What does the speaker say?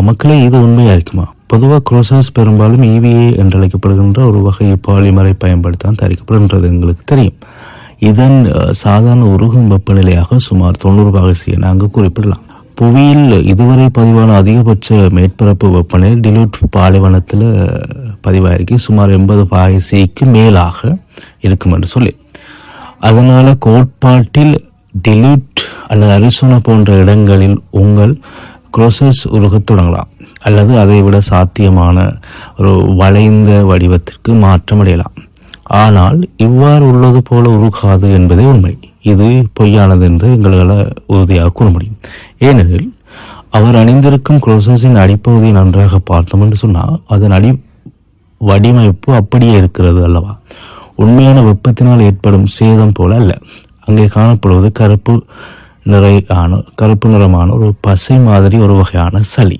மக்களே, இது உண்மையாக இருக்குமா? பொதுவாக குரோசஸ் பெரும்பாலும் EVA என்றழைக்கப்படுகின்ற ஒரு வகை பாலிமரை பயன்படுத்தான் தயாரிக்கப்படுகின்றது எங்களுக்கு தெரியும். இதன் சாதாரண உருகும் வெப்பநிலையாக சுமார் 90 நாங்கள் குறிப்பிடலாம். புவியில் இதுவரை பதிவான அதிகபட்ச மேற்பரப்பு வெப்பநிலை டிலூட் பாலைவனத்தில் பதிவாயிருக்கு சுமார் 80 மேலாக இருக்கும் என்று சொல்லி. அதனால் கோட்பாட்டில் டிலூட் அல்லது அரிசோனா போன்ற இடங்களில் உங்கள் குரோசஸ் உருகத் தொடங்கலாம், அல்லது அதை விட சாத்தியமான ஒரு வளைந்த வடிவத்திற்கு மாற்றமடையலாம். ஆனால் இவ்வாறு உள்ளது போல உருகாது என்பதே உண்மை. இது பொய்யானது என்று எங்களால் உறுதியாக கூற முடியும். ஏனெனில் அவர் அணிந்திருக்கும் குரோசஸின் அடிப்பகுதியை நன்றாக பார்த்தோம் என்று சொன்னால் அதன் வடிவமைப்பு அப்படியே இருக்கிறது அல்லவா? உண்மையான வெப்பத்தினால் ஏற்படும் சேதம் போல அல்ல. அங்கே காணப்படுவது கருப்பு நிறமான ஒரு பசை மாதிரி ஒரு வகையான சளி.